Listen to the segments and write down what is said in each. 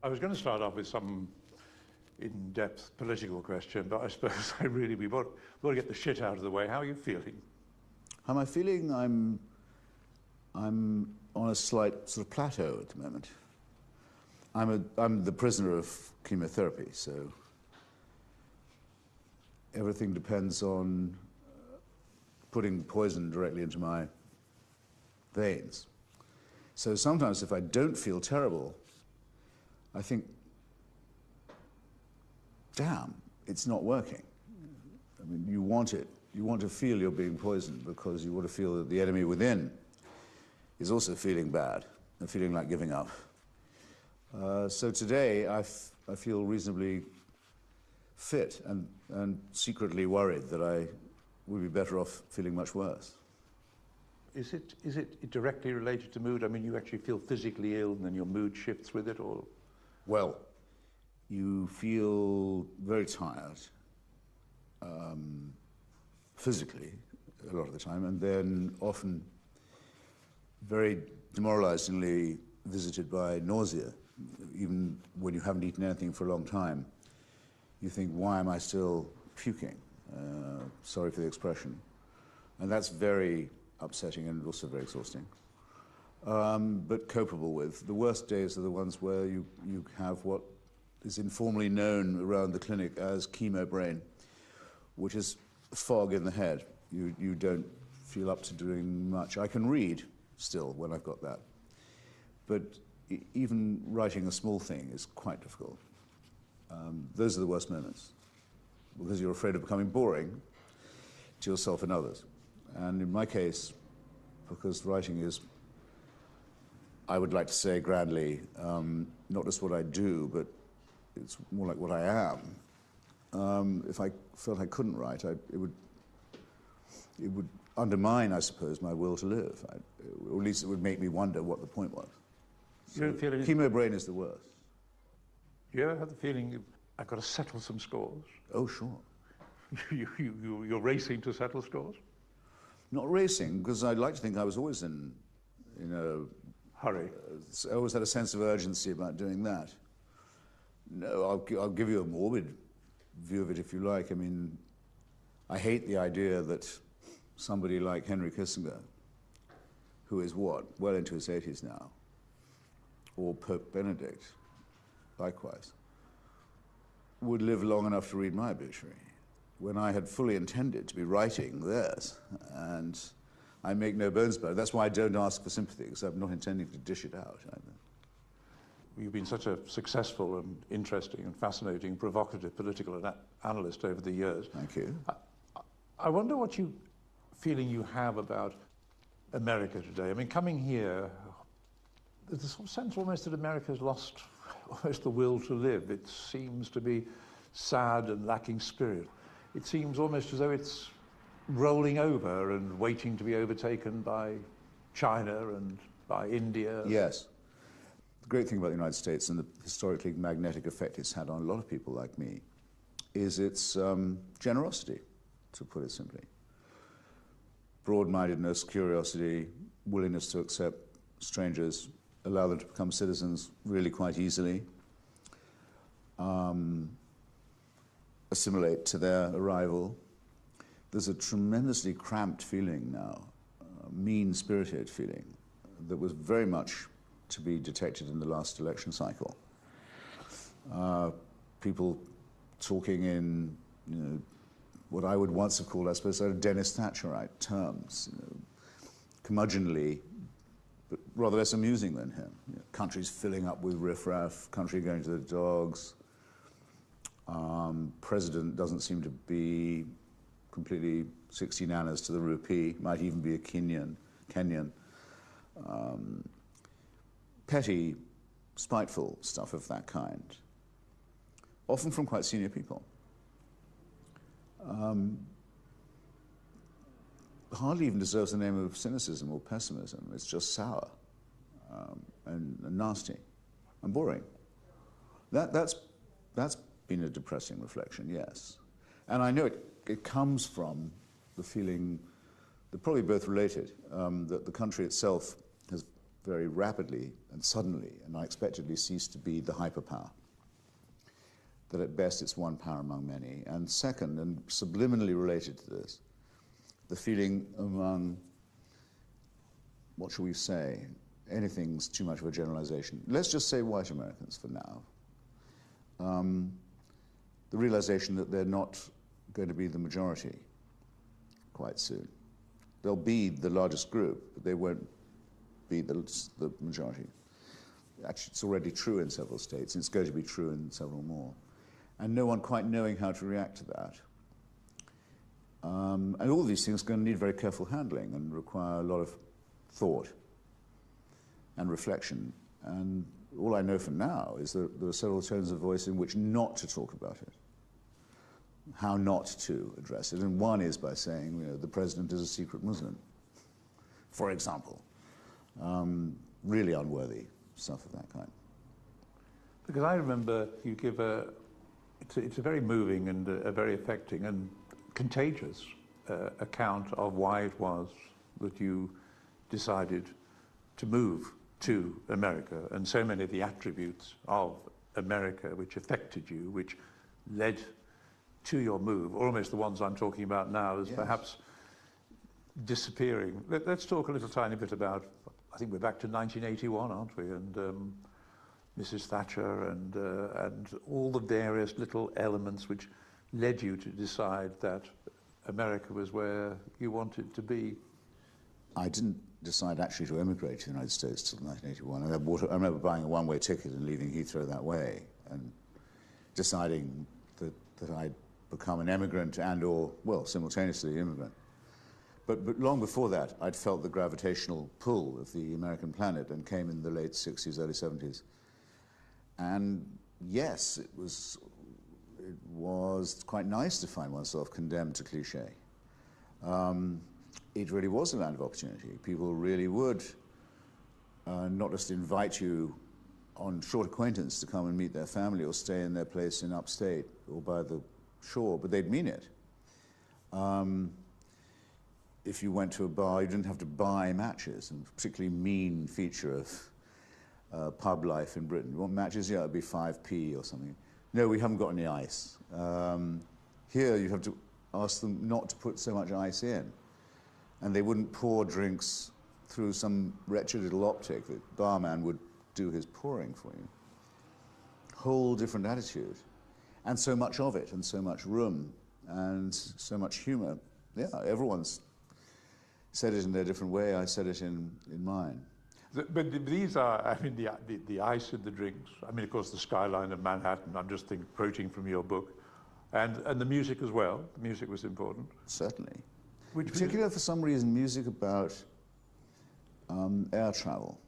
I was going to start off with some in-depth political question, but I suppose we want to get the shit out of the way. How are you feeling? How am I feeling? I'm on a slight sort of plateau at the moment. I'm the prisoner of chemotherapy, so everything depends on putting poison directly into my veins. So sometimes if I don't feel terrible, I think, damn, it's not working. I mean, you want it. You want to feel you're being poisoned because you want to feel that the enemy within is also feeling bad and feeling like giving up. So today I feel reasonably fit and secretly worried that I would be better off feeling much worse. Is it directly related to mood? I mean, you actually feel physically ill and then your mood shifts with it, or? Well, you feel very tired, physically, a lot of the time, and then often very demoralizingly visited by nausea. Even when you haven't eaten anything for a long time, you think, why am I still puking? Sorry for the expression. And that's very upsetting and also very exhausting, but copable with. The worst days are the ones where you have what is informally known around the clinic as chemo brain, which is fog in the head. You don't feel up to doing much. I can read still when I've got that, but even writing a small thing is quite difficult. Those are the worst moments, because you're afraid of becoming boring to yourself and others. And in my case, because writing is, I would like to say grandly, not just what I do, but it's more like what I am. If I felt I couldn't write, it would undermine, I suppose, my will to live. Or at least it would make me wonder what the point was. So chemo brain is the worst. Do you ever have the feeling I've got to settle some scores? Oh, sure. You're racing to settle scores? Not racing, because I'd like to think I was always in a hurry. I always had a sense of urgency about doing that. No, I'll give you a morbid view of it if you like. I mean, I hate the idea that somebody like Henry Kissinger, who is what, well into his 80s now, or Pope Benedict, likewise, would live long enough to read my obituary, when I had fully intended to be writing theirs. And I make no bones about it. That's why I don't ask for sympathy, because I'm not intending to dish it out either. You've been such a successful and interesting and fascinating, provocative political analyst over the years. Thank you. I wonder what feeling you have about America today. I mean, coming here, there's a sort of sense almost that America's lost almost the will to live. It seems to be sad and lacking spirit. It seems almost as though it's rolling over and waiting to be overtaken by China and by India. Yes. The great thing about the United States and the historically magnetic effect it's had on a lot of people like me is its generosity, to put it simply. Broad-mindedness, curiosity, willingness to accept strangers, allow them to become citizens really quite easily, assimilate to their arrival. There's a tremendously cramped feeling now, mean-spirited feeling, that was very much to be detected in the last election cycle. People talking in, what I would once have called, I suppose, sort of Dennis Thatcherite terms, curmudgeonly, but rather less amusing than him. Countries filling up with riffraff, country going to the dogs. President doesn't seem to be completely 60 nanas to the rupee, might even be a Kenyan. Petty, spiteful stuff of that kind, often from quite senior people. Hardly even deserves the name of cynicism or pessimism. It's just sour and nasty and boring. That's been a depressing reflection, yes. And I know it comes from the feeling, they're probably both related, that the country itself has very rapidly and suddenly and unexpectedly ceased to be the hyperpower. That at best it's one power among many. And second, and subliminally related to this, the feeling among, what shall we say, anything's too much of a generalization. Let's just say white Americans for now. The realization that they're not going to be the majority quite soon. They'll be the largest group, but they won't be the majority. Actually, it's already true in several states, and it's going to be true in several more. And no one quite knowing how to react to that. And all of these things are going to need very careful handling and require a lot of thought and reflection. And all I know for now is that there are several tones of voice in which not to talk about it, how not to address it. And one is by saying, you know, the president is a secret Muslim, for example. Really unworthy stuff of that kind. Because I remember you give it's a very moving and a very affecting and contagious account of why it was that you decided to move to America, and so many of the attributes of America which affected you, which led to your move, almost the ones I'm talking about now, as perhaps disappearing. Let's talk a little tiny bit about, I think we're back to 1981, aren't we? And Mrs. Thatcher and all the various little elements which led you to decide that America was where you wanted to be. I didn't decide actually to emigrate to the United States till 1981. I remember buying a one-way ticket and leaving Heathrow that way and deciding that I'd become an emigrant and or, well, simultaneously immigrant. But long before that, I'd felt the gravitational pull of the American planet and came in the late 60s, early 70s. And yes, it was quite nice to find oneself condemned to cliché. It really was a land of opportunity. People really would not just invite you on short acquaintance to come and meet their family or stay in their place in upstate or by the shore, but they'd mean it. If you went to a bar, you didn't have to buy matches, a particularly mean feature of pub life in Britain. You want matches? Yeah, it'd be 5p or something. No, we haven't got any ice. Here, you have to ask them not to put so much ice in. And they wouldn't pour drinks through some wretched little optic. The barman would do his pouring for you. Whole different attitude. And so much of it, and so much room, and so much humor. Yeah, everyone's said it in their different way. I said it in mine. But these are, I mean, the ice in the drinks. I mean, of course, the skyline of Manhattan. I'm just quoting from your book. And the music as well. The music was important. Certainly. In particular, for some reason, music about air travel.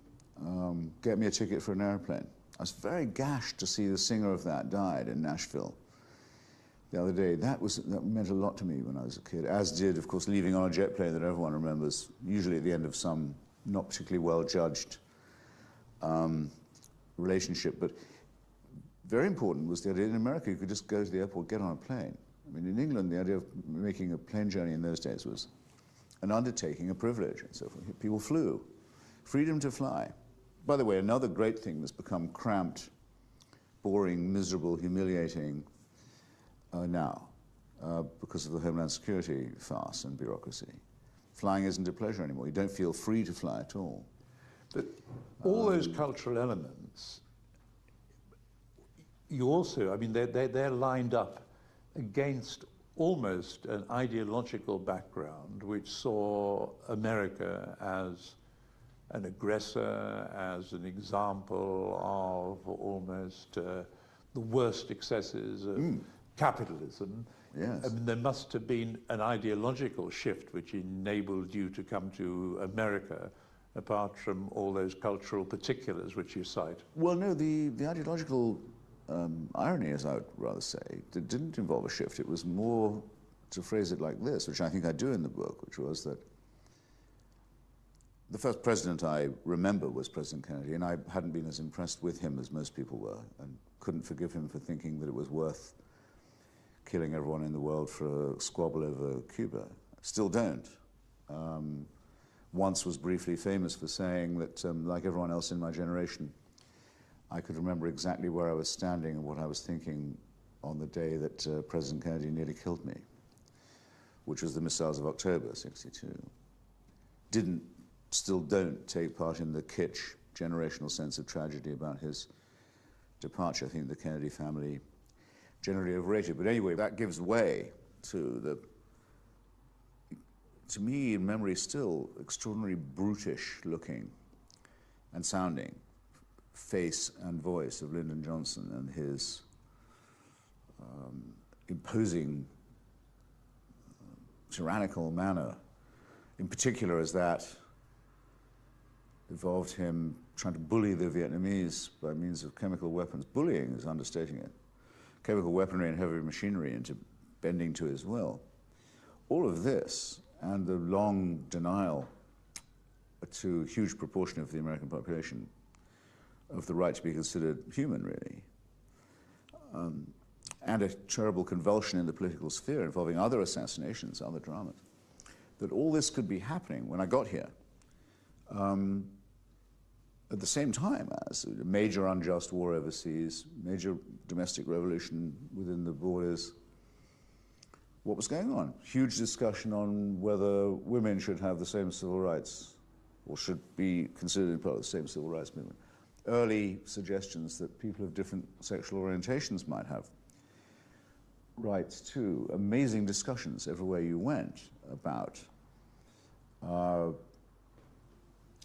Get me a ticket for an airplane. I was very gashed to see the singer of that died in Nashville the other day. That meant a lot to me when I was a kid, as did, of course, leaving on a jet plane that everyone remembers, usually at the end of some not particularly well-judged relationship. But very important was the idea in America you could just go to the airport, get on a plane. I mean, in England, the idea of making a plane journey in those days was an undertaking, a privilege, and so forth. People flew. Freedom to fly. By the way, another great thing that's become cramped, boring, miserable, humiliating now because of the Homeland Security farce and bureaucracy. Flying isn't a pleasure anymore. You don't feel free to fly at all. But all those cultural elements, you also, I mean, they're lined up against almost an ideological background which saw America as an aggressor, as an example of almost the worst excesses of capitalism. Yes. I mean, there must have been an ideological shift which enabled you to come to America, apart from all those cultural particulars which you cite. Well, no, the ideological irony, as I would rather say, it didn't involve a shift. It was more, to phrase it like this, which I think I do in the book, which was that the first president I remember was President Kennedy, and I hadn't been as impressed with him as most people were, and couldn't forgive him for thinking that it was worth killing everyone in the world for a squabble over Cuba. Still don't. once was briefly famous for saying that, like everyone else in my generation, I could remember exactly where I was standing and what I was thinking on the day that President Kennedy nearly killed me, which was the missiles of October '62. Still don't take part in the kitsch generational sense of tragedy about his departure. I think the Kennedy family generally overrated. But anyway, that gives way to me, in memory, still extraordinarily brutish looking and sounding face and voice of Lyndon Johnson and his imposing, tyrannical manner, in particular as that involved him trying to bully the Vietnamese by means of chemical weapons. Bullying is understating it. Chemical weaponry and heavy machinery into bending to his will. All of this, and the long denial to a huge proportion of the American population of the right to be considered human, really, and a terrible convulsion in the political sphere involving other assassinations, other dramas, that all this could be happening when I got here, at the same time as a major unjust war overseas, major domestic revolution within the borders. What was going on? Huge discussion on whether women should have the same civil rights or should be considered part of the same civil rights movement. Early suggestions that people of different sexual orientations might have rights too. Amazing discussions everywhere you went about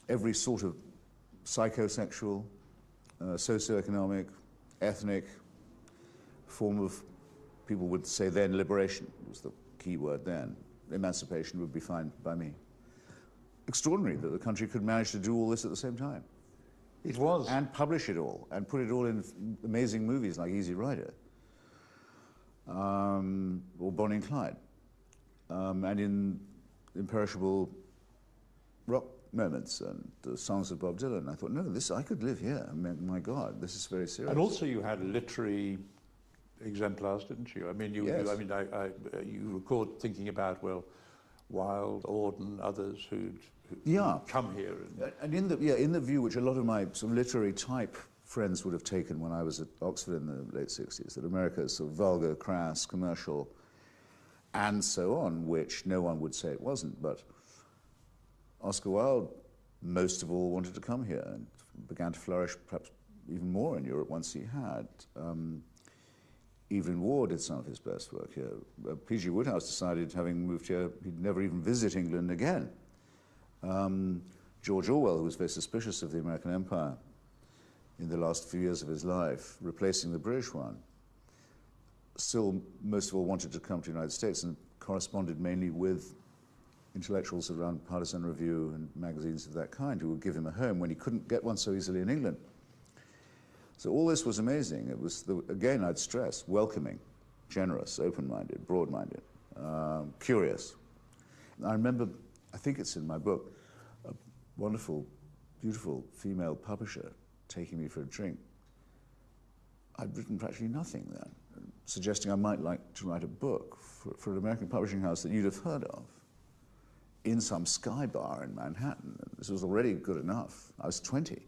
every sort of psychosexual, socioeconomic, ethnic form of, people would say then, liberation was the key word then. Emancipation would be fine by me. Extraordinary that the country could manage to do all this at the same time. It was. And publish it all, and put it all in amazing movies like Easy Rider, or Bonnie and Clyde, and in imperishable rock moments and the songs of Bob Dylan. I thought, no, I could live here. I mean, my God, this is very serious. And also you had literary exemplars, didn't you? I mean, Yes. you record thinking about, well, Wilde, Auden, others who'd come here. And in the view which a lot of my sort of literary type friends would have taken when I was at Oxford in the late 60s, that America is sort of vulgar, crass, commercial, and so on, which no one would say it wasn't. But Oscar Wilde, most of all, wanted to come here and began to flourish perhaps even more in Europe once he had. Evelyn Waugh did some of his best work here. P.G. Wodehouse decided, having moved here, he'd never even visit England again. George Orwell, who was very suspicious of the American empire in the last few years of his life, replacing the British one, still most of all wanted to come to the United States and corresponded mainly with intellectuals around Partisan Review and magazines of that kind who would give him a home when he couldn't get one so easily in England. So all this was amazing. It was, again, I'd stress, welcoming, generous, open-minded, broad-minded, curious. And I remember, I think it's in my book, a wonderful, beautiful female publisher taking me for a drink. I'd written practically nothing then, suggesting I might like to write a book for an American publishing house that you'd have heard of in some Sky bar in Manhattan. This was already good enough. I was 20.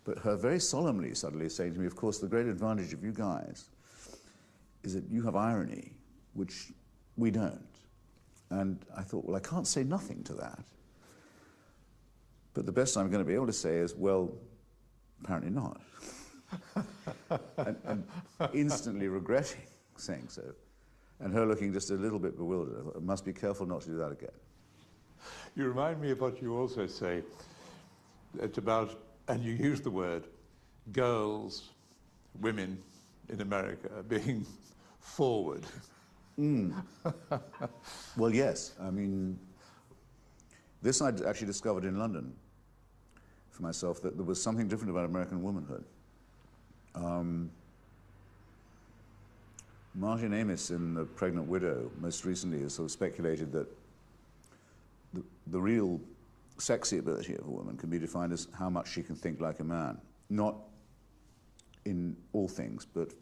But her very solemnly suddenly saying to me, of course, the great advantage of you guys is that you have irony, which we don't. And I thought, well, I can't say nothing to that. But the best I'm going to be able to say is, well, apparently not. and instantly regretting saying so. And her looking just a little bit bewildered. I thought, I must be careful not to do that again. You remind me of what you also say. It's about, and you use the word, girls, women in America being forward. Well, yes. I mean, this I'd actually discovered in London for myself, that there was something different about American womanhood. Martin Amis in The Pregnant Widow most recently has sort of speculated that the real sexy ability of a woman can be defined as how much she can think like a man. Not in all things, but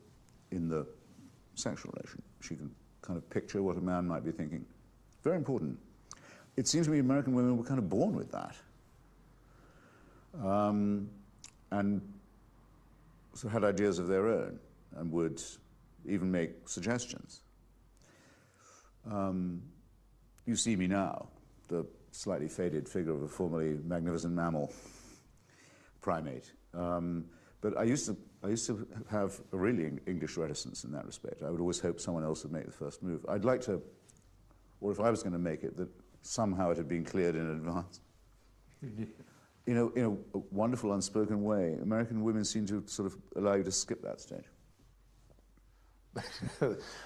in the sexual relation. She can kind of picture what a man might be thinking. Very important. it seems to me American women were kind of born with that. And so had ideas of their own and would even make suggestions. You see me now, the slightly faded figure of a formerly magnificent mammal primate. But I used to have a really English reticence in that respect. I would always hope someone else would make the first move. I'd like to, or if I was going to make it, that somehow it had been cleared in advance. In a wonderful unspoken way, American women seem to sort of allow you to skip that stage.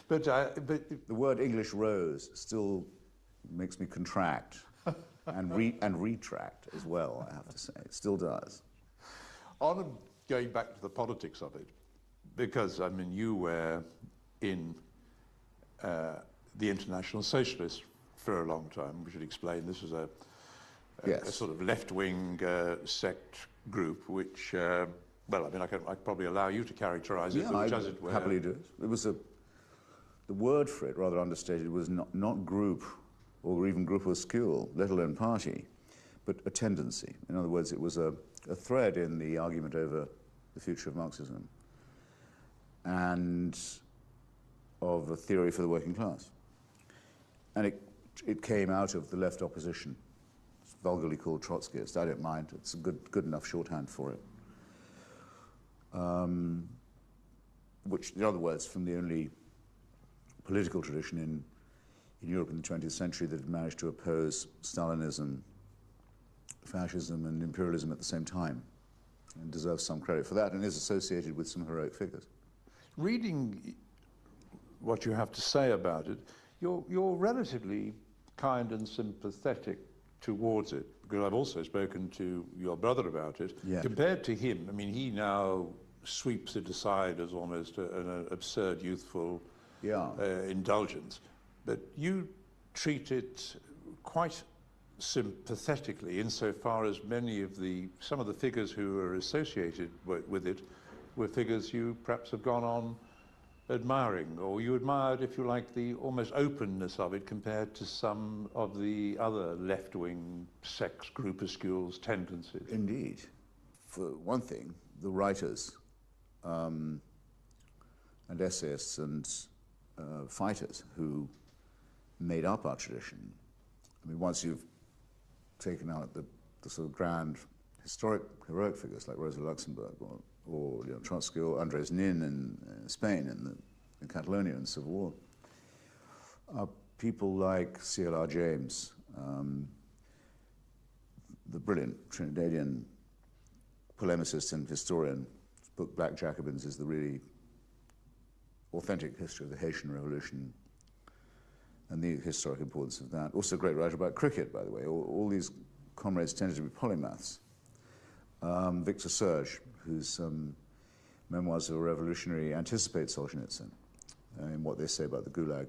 but the word English rose still makes me contract and retract as well, I have to say. It still does. On going back to the politics of it, because, I mean, you were in the International Socialists for a long time. We should explain this was a sort of left-wing sect group, which, well, I mean, I'd probably allow you to characterize it, which, as it were... happily do it. It was the word for it, rather understated, was not group or even groupuscule, let alone party, but a tendency. In other words, it was a thread in the argument over the future of Marxism and of a theory for the working class. And it came out of the left opposition. It's vulgarly called Trotskyist. I don't mind. It's a good enough shorthand for it. Which, in other words, from the only political tradition in Europe in the 20th century that had managed to oppose Stalinism, fascism and imperialism at the same time, and deserves some credit for that, and is associated with some heroic figures. Reading what you have to say about it, you're relatively kind and sympathetic towards it, because I've also spoken to your brother about it. Yeah. Compared to him, I mean, he now sweeps it aside as almost an absurd youthful indulgence, but you treat it quite sympathetically insofar as some of the figures who are associated with it were figures you perhaps have gone on admiring, or you admired, if you like, the almost openness of it compared to some of the other left-wing sects, groupuscules, tendencies. Indeed. For one thing, the writers and essayists and fighters who made up our tradition, I mean, once you've taken out the sort of grand heroic figures like Rosa Luxemburg or Trotsky or Andres Nin in Spain in Catalonia in Civil War. People like C.L.R. James, the brilliant Trinidadian polemicist and historian. His book Black Jacobins is the really authentic history of the Haitian Revolution and the historic importance of that. Also a great writer about cricket, by the way. All these comrades tended to be polymaths. Victor Serge, whose memoirs of a revolutionary anticipate Solzhenitsyn in what they say about the Gulag,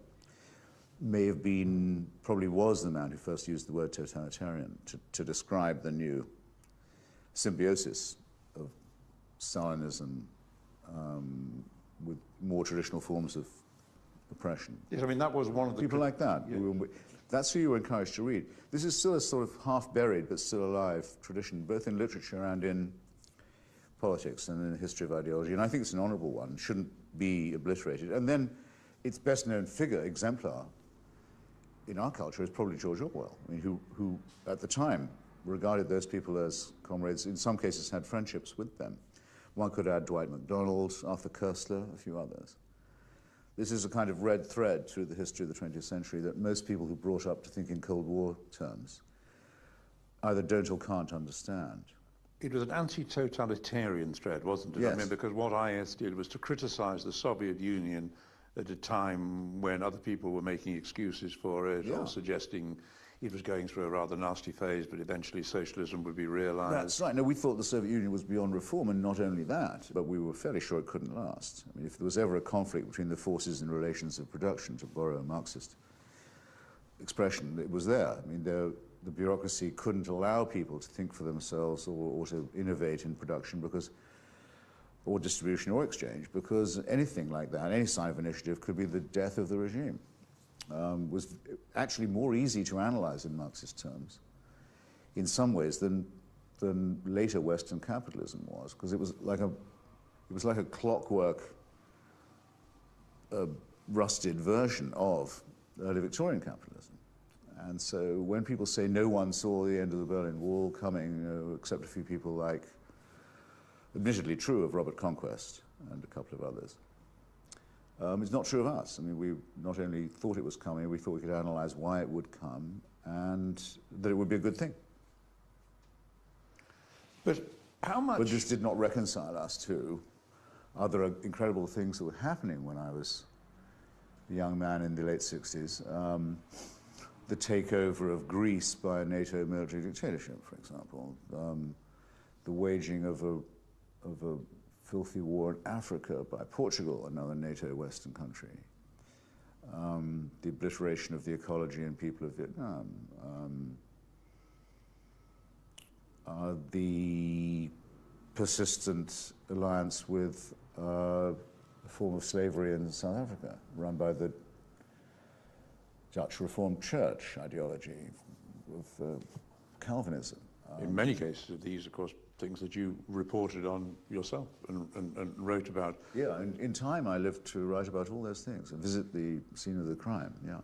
probably was the man who first used the word totalitarian to describe the new symbiosis of Stalinism with more traditional forms of oppression. Yes, I mean, that was one of the... People like that. Yeah. That's who you were encouraged to read. This is still a sort of half-buried but still alive tradition, both in literature and in politics and in the history of ideology, and I think it's an honourable one, shouldn't be obliterated. And then its best-known figure, exemplar, in our culture is probably George Orwell, I mean, who at the time regarded those people as comrades, in some cases had friendships with them. One could add Dwight MacDonald, Arthur Koestler, a few others. This is a kind of red thread through the history of the 20th century that most people who brought up to think in Cold War terms either don't or can't understand. It was an anti-totalitarian thread, wasn't it? Yes. I mean, because what IS did was to criticize the Soviet Union at a time when other people were making excuses for it, or suggesting it was going through a rather nasty phase, but eventually socialism would be realized. That's right. No, we thought the Soviet Union was beyond reform, and not only that, but we were fairly sure it couldn't last. I mean, if there was ever a conflict between the forces and relations of production, to borrow a Marxist expression, it was there. I mean, the bureaucracy couldn't allow people to think for themselves or to innovate in production or distribution or exchange, because anything like that, any sign of initiative, could be the death of the regime. was actually more easy to analyze in Marxist terms, in some ways, than later Western capitalism was, because it was like a clockwork, rusted version of early Victorian capitalism. And so when people say no one saw the end of the Berlin Wall coming, except a few people like, admittedly true of Robert Conquest and a couple of others, it's not true of us. I mean, we not only thought it was coming, we thought we could analyze why it would come and that it would be a good thing. But how much... But this did not reconcile us to other incredible things that were happening when I was a young man in the late 60s. The takeover of Greece by a NATO military dictatorship, for example. The waging of a filthy war in Africa by Portugal, another NATO Western country. The obliteration of the ecology and people of Vietnam. The persistent alliance with a form of slavery in South Africa, run by the Dutch Reformed Church ideology of Calvinism. In many cases, these, of course, things that you reported on yourself and wrote about. Yeah, and in time I lived to write about all those things and visit the scene of the crime, yeah.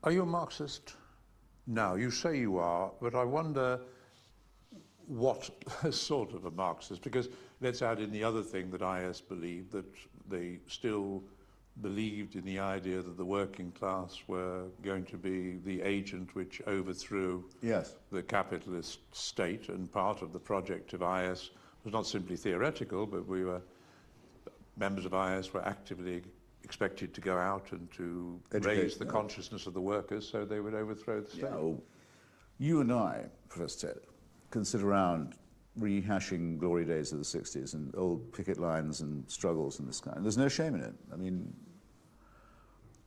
Are you a Marxist now? You say you are, but I wonder what sort of a Marxist, because let's add in the other thing that IS believed, that they still believed in the idea that the working class were going to be the agent which overthrew the capitalist state, and part of the project of IS was not simply theoretical, but members of IS were actively expected to go out and to raise the consciousness of the workers so they would overthrow the state. Yeah, well, you and I, Professor Taylor, can sit around rehashing glory days of the 60s and old picket lines and struggles and this kind. There's no shame in it. I mean,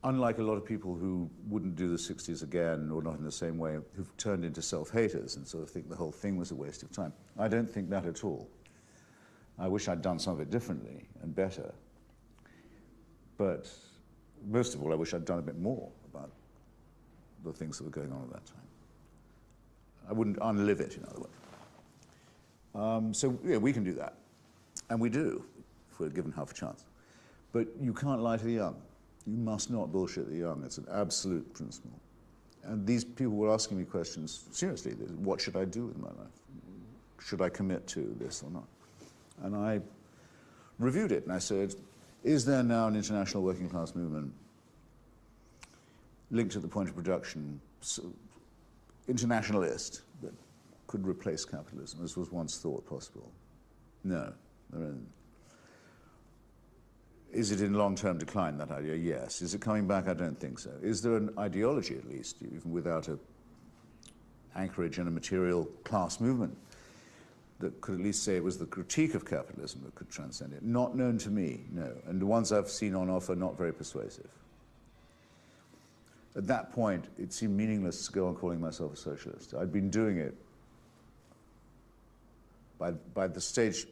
unlike a lot of people who wouldn't do the 60s again, or not in the same way, who've turned into self-haters and sort of think the whole thing was a waste of time, I don't think that at all. I wish I'd done some of it differently and better. But most of all, I wish I'd done a bit more about the things that were going on at that time. I wouldn't unlive it, in other words. So yeah, we can do that. And we do, if we're given half a chance. But you can't lie to the young. You must not bullshit the young. It's an absolute principle. And these people were asking me questions, seriously, what should I do with my life? Should I commit to this or not? And I reviewed it, and I said, is there now an international working class movement linked at the point of production, internationalist, that could replace capitalism, as was once thought possible? No, there isn't. Is it in long-term decline, that idea? Yes. Is it coming back? I don't think so. Is there an ideology, at least, even without an anchorage in a material class movement, that could at least say it was the critique of capitalism that could transcend it? Not known to me, no. And the ones I've seen on offer, not very persuasive. At that point, it seemed meaningless to go on calling myself a socialist. I'd been doing it by that stage,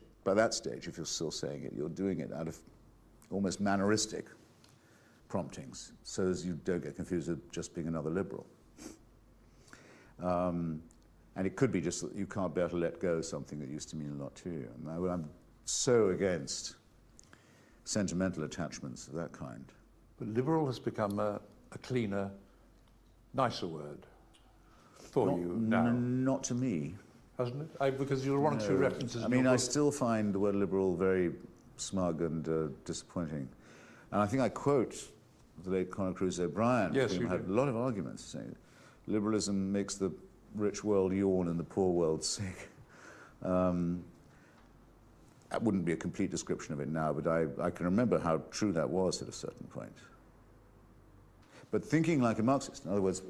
if you're still saying it, you're doing it out of almost manneristic promptings, so as you don't get confused with just being another liberal. And it could be just that you can't bear to let go of something that used to mean a lot to you. And I'm so against sentimental attachments of that kind. But liberal has become a cleaner, nicer word for you now. Not to me. Hasn't it? Because you're one or two references. I mean, I still find the word liberal very smug and disappointing. And I think I quote the late Conor Cruise O'Brien, who had a lot of arguments saying liberalism makes the rich world yawn and the poor world sick. That wouldn't be a complete description of it now, but I can remember how true that was at a certain point. But thinking like a Marxist, in other words,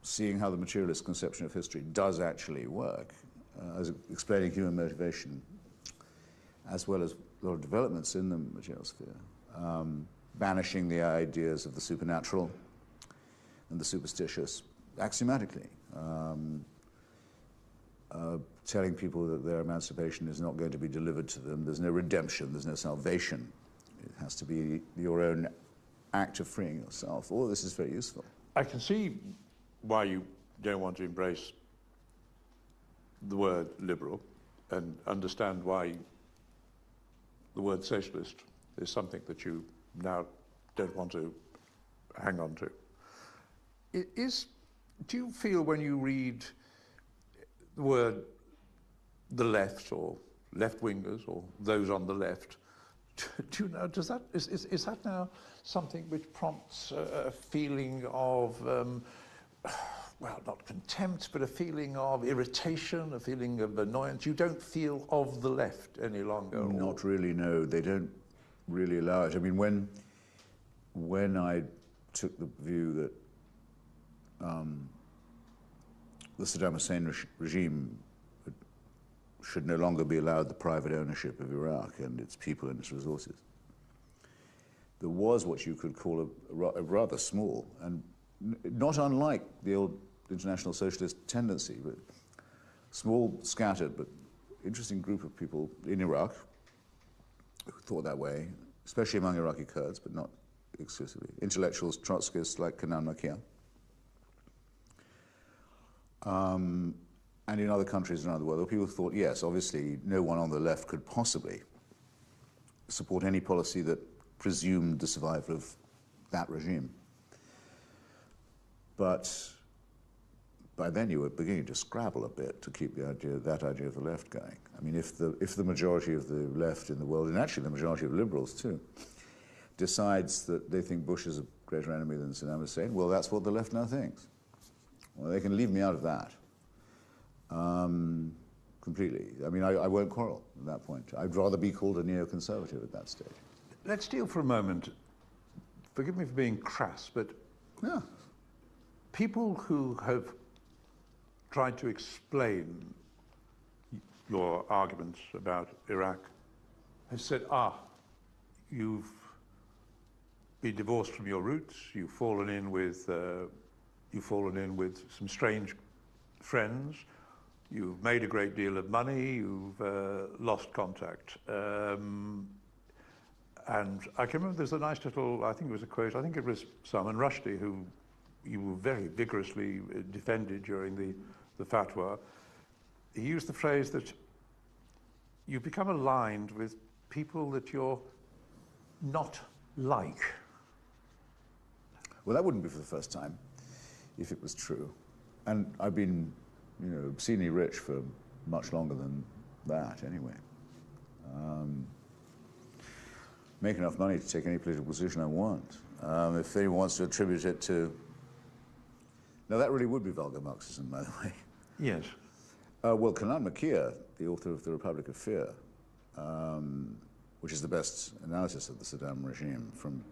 seeing how the materialist conception of history does actually work, as explaining human motivation, as well as a lot of developments in the material sphere, banishing the ideas of the supernatural and the superstitious axiomatically, telling people that their emancipation is not going to be delivered to them, there's no redemption, there's no salvation has to be your own act of freeing yourself. All this is very useful. I can see why you don't want to embrace the word liberal, and understand why the word socialist is something that you now don't want to hang on to. Do you feel when you read the word the left, or left-wingers, or those on the left, do you know, is that now something which prompts a feeling of, well, not contempt, but a feeling of irritation, a feeling of annoyance? You don't feel of the left any longer? Not really, no. They don't really allow it. I mean, when I took the view that the Saddam Hussein regime should no longer be allowed the private ownership of Iraq and its people and its resources, there was what you could call a rather small, and not unlike the old international socialist tendency, but small, scattered, but interesting group of people in Iraq who thought that way, especially among Iraqi Kurds, but not exclusively. Intellectuals, Trotskyists like Kenan Makia. And in other countries around the world, people thought, yes, obviously, no one on the left could possibly support any policy that presumed the survival of that regime. But by then you were beginning to scrabble a bit to keep that idea of the left going. I mean, if the majority of the left in the world, and actually the majority of liberals too, decides that they think Bush is a greater enemy than Saddam Hussein, well, that's what the left now thinks. Well, they can leave me out of that. Completely. I mean, I won't quarrel at that point. I'd rather be called a neoconservative at that stage. Let's deal for a moment, forgive me for being crass, but yeah, people who have tried to explain your arguments about Iraq have said, you've been divorced from your roots, you've fallen in with some strange friends, you've made a great deal of money, you've lost contact. And I can remember there's a nice little, I think it was a quote, I think it was Salman Rushdie, who you very vigorously defended during the fatwa. He used the phrase that you become aligned with people that you're not like. Well, that wouldn't be for the first time, if it was true. And I've been, obscenely rich for much longer than that, anyway. Make enough money to take any political position I want. If anyone wants to attribute it to... Now, that really would be vulgar Marxism, by the way. Yes. Well, Kenan Makia, the author of The Republic of Fear, which is the best analysis of the Saddam regime from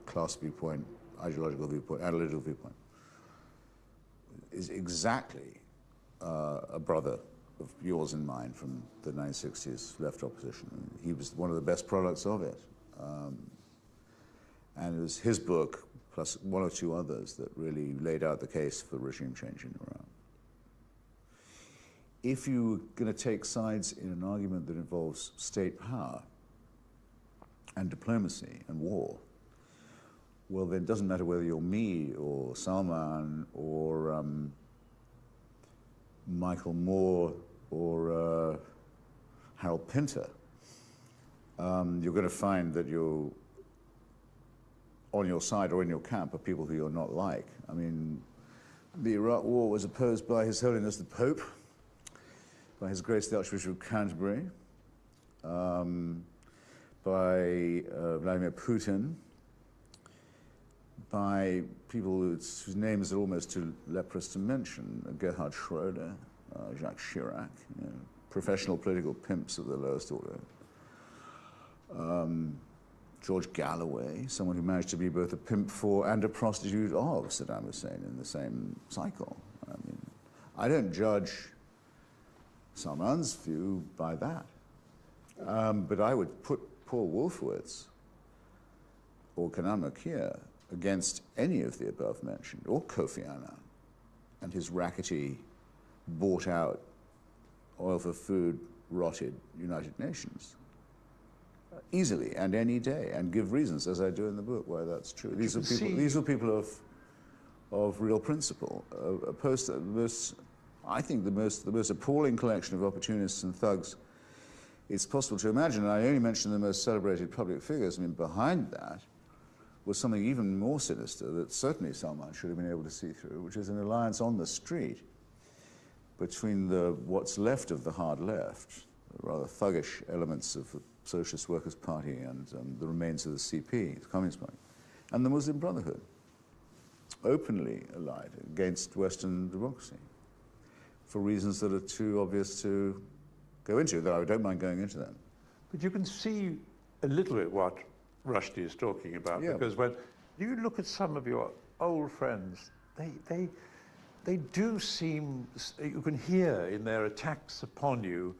class viewpoint, ideological viewpoint, analytical viewpoint, is exactly a brother of yours and mine from the 1960s left opposition. He was one of the best products of it. And it was his book, plus one or two others, that really laid out the case for regime change in Iran. If you're going to take sides in an argument that involves state power and diplomacy and war, well, then it doesn't matter whether you're me or Salman or Michael Moore or Harold Pinter. You're going to find that you're on your side or in your camp are people who you're not like. I mean, the Iraq War was opposed by His Holiness the Pope, by His Grace the Archbishop of Canterbury, by Vladimir Putin, by people whose names are almost too leprous to mention, Gerhard Schroeder, Jacques Chirac, professional political pimps of the lowest order. George Galloway, someone who managed to be both a pimp for and a prostitute of Saddam Hussein in the same cycle. I mean, I don't judge Salman's view by that. But I would put Paul Wolfowitz or Kenan Makia against any of the above mentioned, or Kofi Annan and his rackety, bought-out, oil-for-food, rotted United Nations. easily and any day, and give reasons, as I do in the book, why that's true. These are people of real principle. Opposed to I think the most appalling collection of opportunists and thugs it's possible to imagine. And I only mention the most celebrated public figures. I mean, behind that was something even more sinister that certainly Salman should have been able to see through, which is an alliance on the street between what's left of the hard left, rather thuggish elements of the Socialist Workers' Party and the remains of the CP, the Communist Party, and the Muslim Brotherhood, openly allied against Western democracy for reasons that are too obvious to go into, though I don't mind going into them. But you can see a little bit what Rushdie is talking about, because when you look at some of your old friends, they do seem, you can hear in their attacks upon you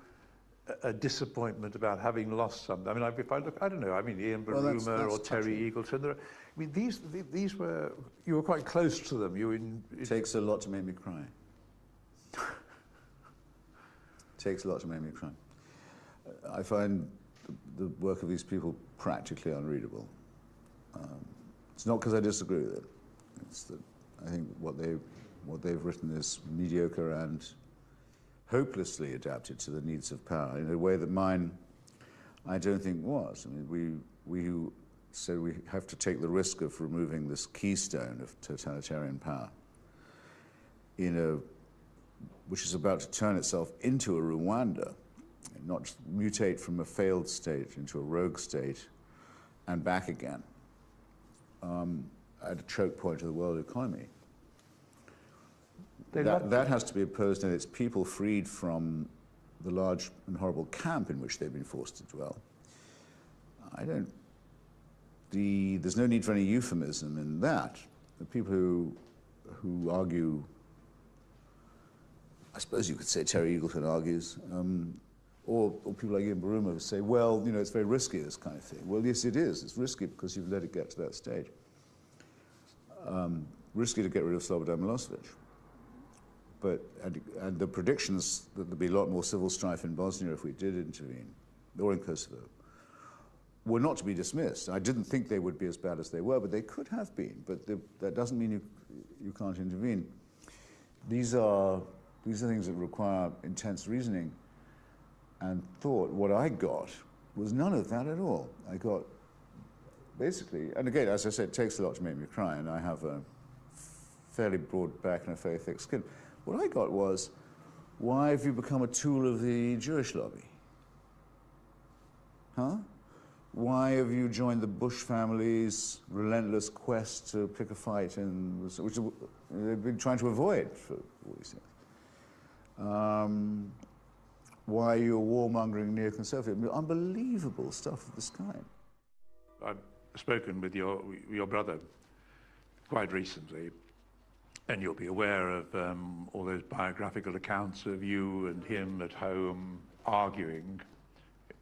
a disappointment about having lost something. I mean, if I look, I don't know, I mean, Ian Baruma or Terry Eagleton, I mean, these were, you were quite close to them. It takes a lot to make me cry. Takes a lot to make me cry. I find the work of these people practically unreadable. It's not because I disagree with it. It's that I think what they've written is mediocre and hopelessly adapted to the needs of power in a way that mine, I don't think was. I mean, we who said we have to take the risk of removing this keystone of totalitarian power which is about to turn itself into a Rwanda, not just mutate from a failed state into a rogue state and back again at a choke point of the world economy. That has to be opposed, and it's people freed from the large and horrible camp in which they've been forced to dwell. There's no need for any euphemism in that. The people who argue, I suppose you could say Terry Eagleton argues, or people like Ian Baruma who say, well, you know, it's very risky, this kind of thing. Well, yes, it is. It's risky because you've let it get to that stage. Risky to get rid of Slobodan Milosevic. And the predictions that there'd be a lot more civil strife in Bosnia if we did intervene, or in Kosovo, were not to be dismissed. I didn't think they would be as bad as they were, but they could have been. But that doesn't mean you can't intervene. These are things that require intense reasoning and thought. What I got was none of that at all. I got basically, and again, as I said, it takes a lot to make me cry, and I have a fairly broad back and a fairly thick skin. What I got was, why have you become a tool of the Jewish lobby? Huh? Why have you joined the Bush family's relentless quest to pick a fight, which they've been trying to avoid for all these years? Why are you a warmongering neoconservative? Unbelievable stuff of this kind. I've spoken with your brother quite recently, and you'll be aware of all those biographical accounts of you and him at home arguing.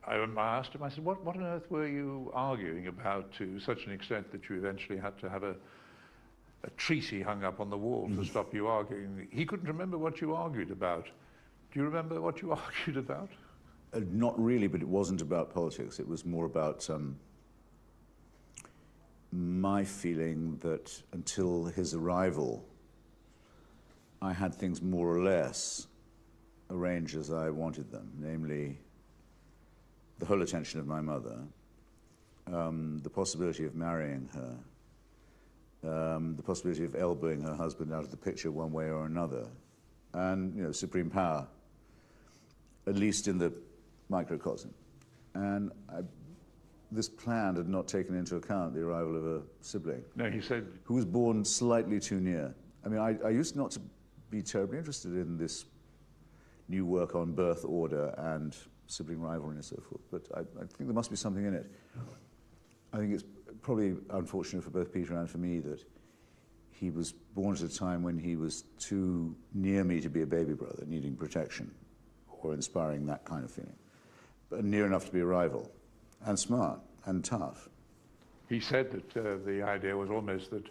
I asked him, I said, what on earth were you arguing about to such an extent that you eventually had to have a treaty hung up on the wall to stop you arguing? He couldn't remember what you argued about. Do you remember what you argued about? Not really, but it wasn't about politics. It was more about my feeling that until his arrival, I had things more or less arranged as I wanted them, namely the whole attention of my mother, the possibility of marrying her, the possibility of elbowing her husband out of the picture one way or another, and, you know, supreme power, at least in the microcosm. And this plan had not taken into account the arrival of a sibling. No, he said... Who was born slightly too near. I mean, I used not to be terribly interested in this new work on birth order and sibling rivalry and so forth, but I think there must be something in it. I think it's probably unfortunate for both Peter and for me that he was born at a time when he was too near me to be a baby brother, needing protection or inspiring that kind of feeling, but near enough to be a rival, and smart and tough. He said that the idea was almost that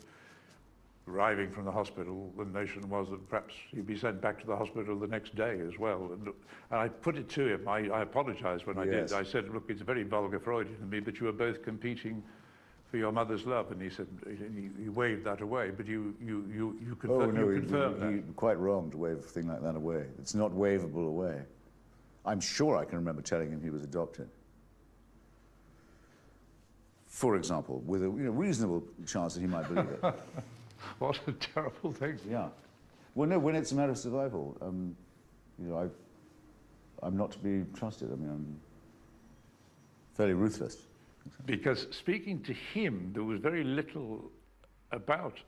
arriving from the hospital, the notion was that perhaps he'd be sent back to the hospital the next day as well. And I put it to him, I apologized when I did. I said, look, it's very vulgar Freudian of me, but you were both competing for your mother's love. And he said, he waved that away, but you confirmed that. He's quite wrong to wave a thing like that away. It's not waveable away. I'm sure I can remember telling him he was adopted. For example, with a reasonable chance that he might believe it. What a terrible thing. Yeah. Well, no, when it's a matter of survival, I'm not to be trusted. I mean, I'm fairly ruthless. Because speaking to him, there was very little about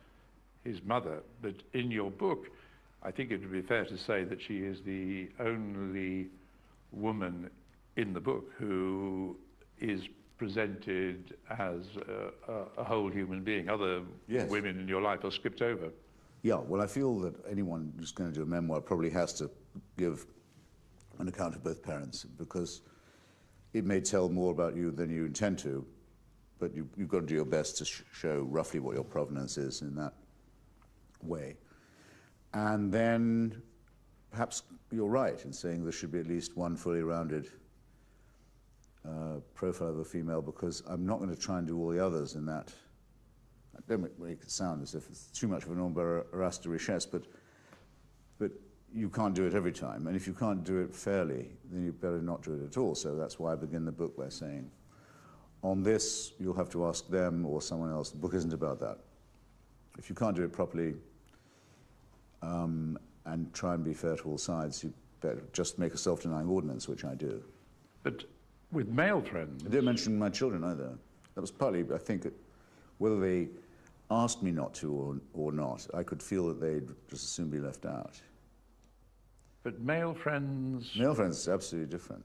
his mother, but in your book, I think it would be fair to say that she is the only woman in the book who is presented as a whole human being. Other women in your life are skipped over. Yeah, well, I feel that anyone who's going to do a memoir probably has to give an account of both parents, because it may tell more about you than you intend to, but you've got to do your best to show roughly what your provenance is in that way. And then perhaps you're right in saying there should be at least one fully rounded profile of a female, because I'm not going to try and do all the others in that. I don't make it sound as if it's too much of an embarrass de richesse, but you can't do it every time, and if you can't do it fairly, then you better not do it at all. So that's why I begin the book by saying, on this, you'll have to ask them or someone else. The book isn't about that. If you can't do it properly and try and be fair to all sides, you better just make a self-denying ordinance, which I do. But with male friends... I didn't mention my children either. That was partly, I think, whether they asked me not to or not, I could feel that they'd just as soon be left out. But male friends... Male friends is absolutely different.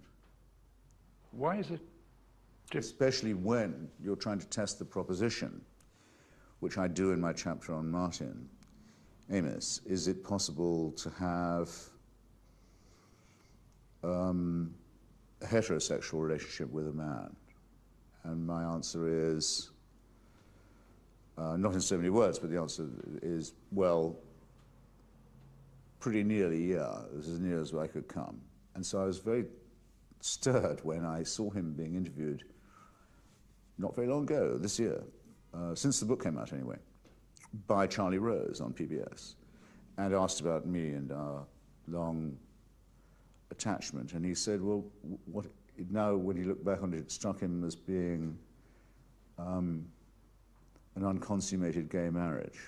Why is it different? Especially when you're trying to test the proposition, which I do in my chapter on Martin Amis. Is it possible to have a heterosexual relationship with a man? And my answer is, not in so many words, but the answer is, well, pretty nearly, yeah. It was as near as I could come. And so I was very stirred when I saw him being interviewed not very long ago, this year, since the book came out anyway, by Charlie Rose on PBS, and asked about me and our long attachment. And he said, well, what now when he looked back on it, it struck him as being an unconsummated gay marriage.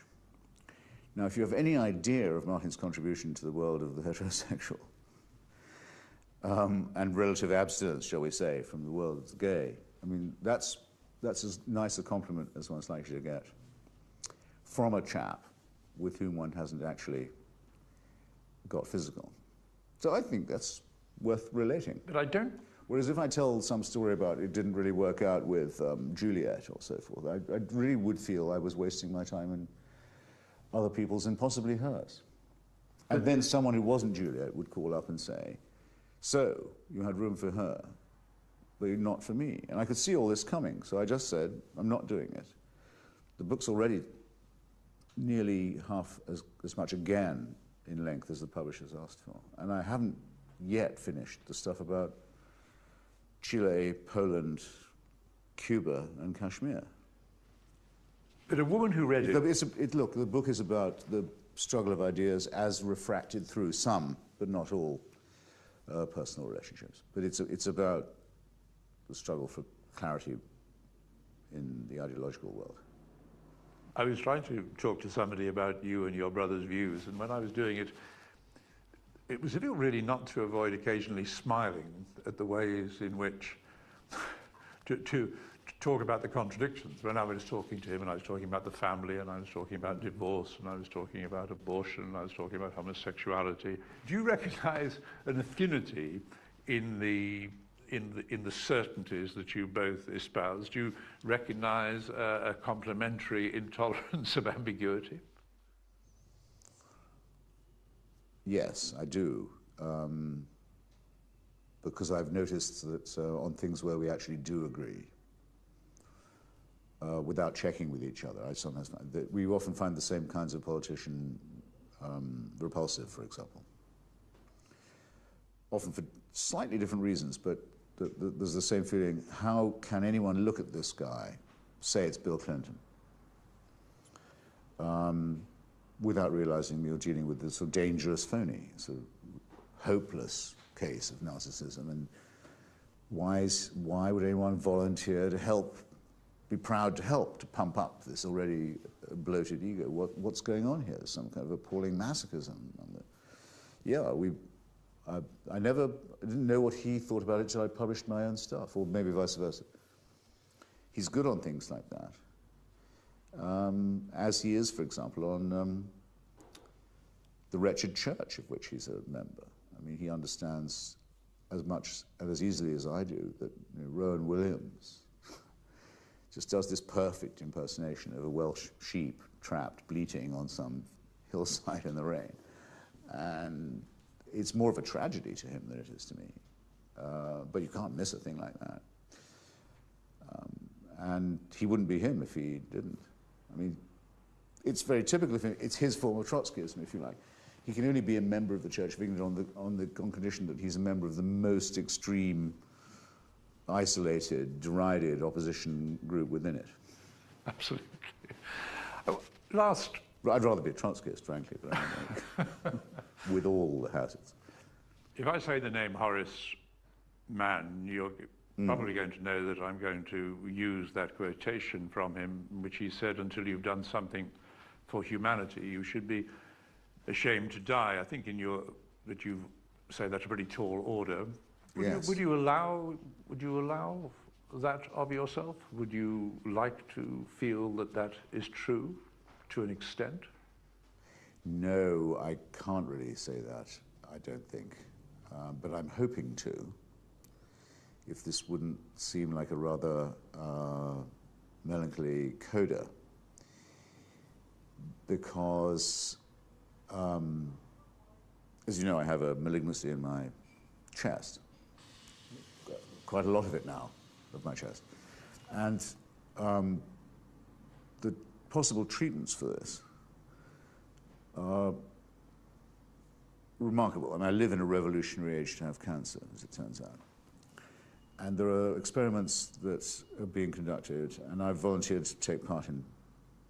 Now, if you have any idea of Martin's contribution to the world of the heterosexual and relative abstinence, shall we say, from the world of the gay, I mean, that's as nice a compliment as one's likely to get from a chap with whom one hasn't actually got physical. So I think that's worth relating. But I don't... Whereas if I tell some story about it didn't really work out with Juliet or so forth, I really would feel I was wasting my time in other people's and possibly hers. And then someone who wasn't Juliet would call up and say, so, you had room for her, but not for me. And I could see all this coming, so I just said, I'm not doing it. The book's already nearly half as much again in length as the publishers asked for. And I haven't yet finished the stuff about Chile, Poland, Cuba, and Kashmir. But a woman who read it... Look, the book is about the struggle of ideas as refracted through some, but not all, personal relationships. But it's about the struggle for clarity in the ideological world. I was trying to talk to somebody about you and your brother's views, and when I was doing it, it was difficult really not to avoid occasionally smiling at the ways in which to talk about the contradictions. When I was talking to him, and I was talking about the family, and I was talking about divorce, and I was talking about abortion, and I was talking about homosexuality. Do you recognize an affinity in the certainties that you both espouse? Do you recognize a complementary intolerance of ambiguity? Yes, I do. Because I've noticed that on things where we actually do agree, without checking with each other. I sometimes find that we often find the same kinds of politician repulsive, for example. Often for slightly different reasons, but there's the same feeling. How can anyone look at this guy, say it's Bill Clinton, without realizing you're dealing with this sort of dangerous phony, sort of hopeless case of narcissism? And why would anyone volunteer to help, be proud to help, to pump up this already bloated ego? What's going on here? Some kind of appalling masochism. Yeah, I didn't know what he thought about it until I published my own stuff, or maybe vice versa. He's good on things like that, as he is, for example, on the wretched church of which he's a member. I mean, he understands as much and as easily as I do that Rowan Williams just does this perfect impersonation of a Welsh sheep trapped, bleating on some hillside in the rain. And it's more of a tragedy to him than it is to me. But you can't miss a thing like that. And he wouldn't be him if he didn't. I mean, it's very typical of him. It's his form of Trotskyism, if you like. He can only be a member of the Church of England on condition that he's a member of the most extreme, isolated, derided opposition group within it. Absolutely. Last... I'd rather be a Trotskyist, frankly, but with all the hazards. If I say the name Horace Mann, you're probably going to know that I'm going to use that quotation from him, which he said, until you've done something for humanity, you should be ashamed to die. I think that you say that's a pretty tall order. Yes. Would you allow that of yourself? Would you like to feel that that is true to an extent? No, I can't really say that, I don't think. But I'm hoping to, if this wouldn't seem like a rather melancholy coda. Because, as you know, I have a malignancy in my chest. Quite a lot of it now, of my chest. And the possible treatments for this are remarkable. I mean, I live in a revolutionary age to have cancer, as it turns out. And there are experiments that are being conducted, and I've volunteered to take part in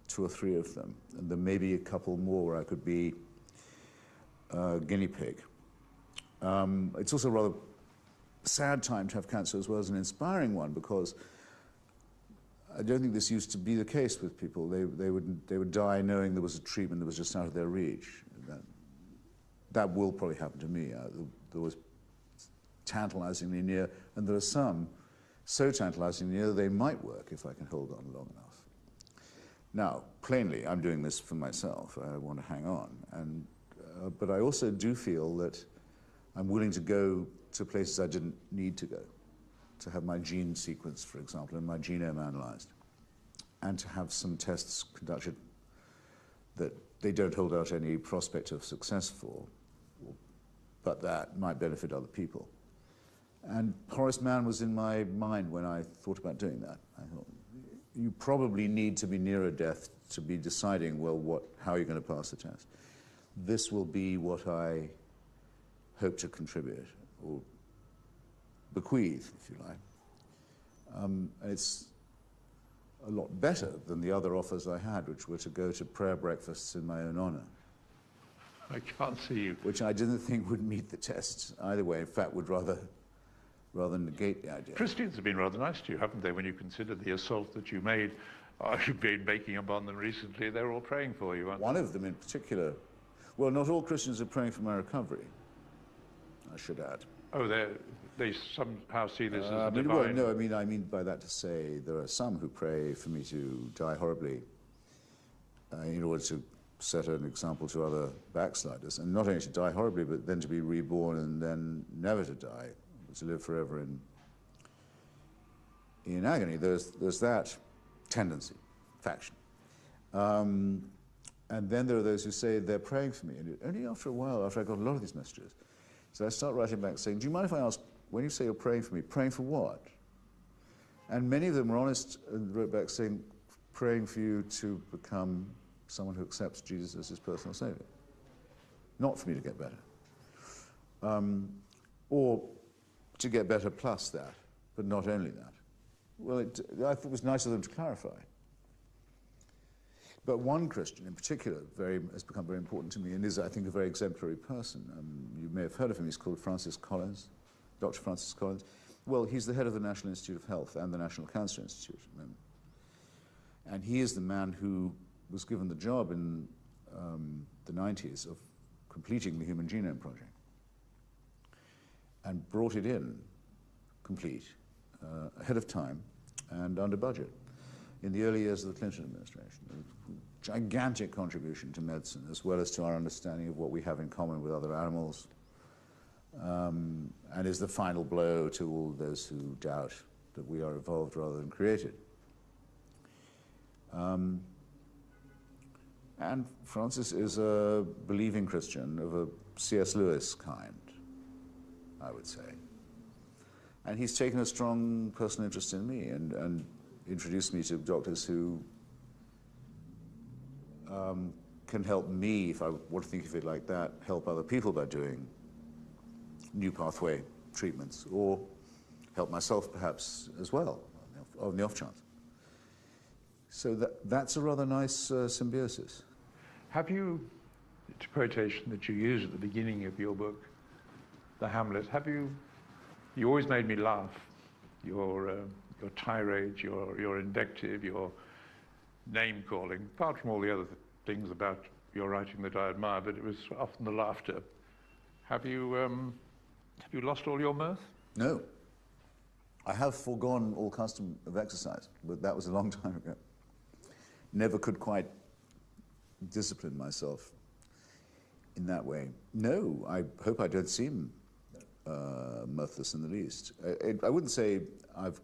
2 or 3 of them. And there may be a couple more where I could be a guinea pig. It's also a rather sad time to have cancer as well as an inspiring one, because I don't think this used to be the case with people. They would die knowing there was a treatment that was just out of their reach. That will probably happen to me. There was tantalizingly near, and there are some so tantalizingly near they might work if I can hold on long enough. Now, plainly, I'm doing this for myself. I want to hang on. But I also do feel that I'm willing to go to places I didn't need to go, to have my gene sequence, for example, and my genome analyzed, and to have some tests conducted that they don't hold out any prospect of success for, but that might benefit other people. And Horace Mann was in my mind when I thought about doing that. I thought, you probably need to be nearer death to be deciding, well, how are you going to pass the test? This will be what I hope to contribute, or bequeath, if you like. It's a lot better than the other offers I had, which were to go to prayer breakfasts in my own honor. I can't see you. Which I didn't think would meet the tests either way. In fact, would rather negate the idea. Christians have been rather nice to you, haven't they, when you consider the assault that you made? You've been making upon them recently. They're all praying for you, aren't they? One of them in particular. Well, not all Christians are praying for my recovery, I should add. Oh, they somehow see this as a Well, divine... no, I mean by that to say there are some who pray for me to die horribly in order to set an example to other backsliders, and not only to die horribly, but then to be reborn and then never to die, to live forever in agony. There's that tendency, faction. And then there are those who say they're praying for me, and only after a while, after I got a lot of these messages, so I start writing back saying, do you mind if I ask, when you say you're praying for me, praying for what? And many of them were honest and wrote back saying, praying for you to become someone who accepts Jesus as his personal savior. Not for me to get better. Or to get better plus that, but not only that. Well, I thought it was nice of them to clarify. But one Christian in particular has become very important to me and is, I think, a very exemplary person. You may have heard of him. He's called Francis Collins, Dr. Francis Collins. Well, he's the head of the National Institute of Health and the National Cancer Institute at the moment. And he is the man who was given the job in the 90s of completing the Human Genome Project and brought it in complete, ahead of time and under budget in the early years of the Clinton administration. A gigantic contribution to medicine as well as to our understanding of what we have in common with other animals, and is the final blow to all those who doubt that we are evolved rather than created. And Francis is a believing Christian of a C.S. Lewis kind, I would say. And he's taken a strong personal interest in me and introduced me to doctors who can help me, if I want to think of it like that, help other people by doing new pathway treatments, or help myself perhaps as well, on the off chance. So that's a rather nice symbiosis. Have you, it's a quotation that you use at the beginning of your book, The Hamlet, you always made me laugh. Your tirade, your invective, your name-calling, apart from all the other things about your writing that I admire, but it was often the laughter. Have you lost all your mirth? No. I have foregone all custom of exercise, but that was a long time ago. Never could quite discipline myself in that way. No, I hope I don't seem mirthless in the least. I wouldn't say I've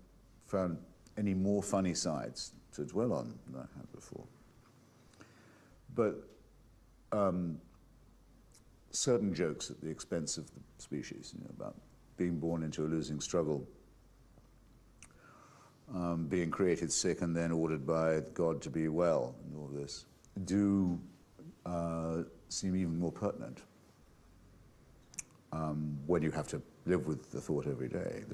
found any more funny sides to dwell on than I had before. But certain jokes at the expense of the species, about being born into a losing struggle, being created sick and then ordered by God to be well, and all this, do seem even more pertinent when you have to live with the thought every day.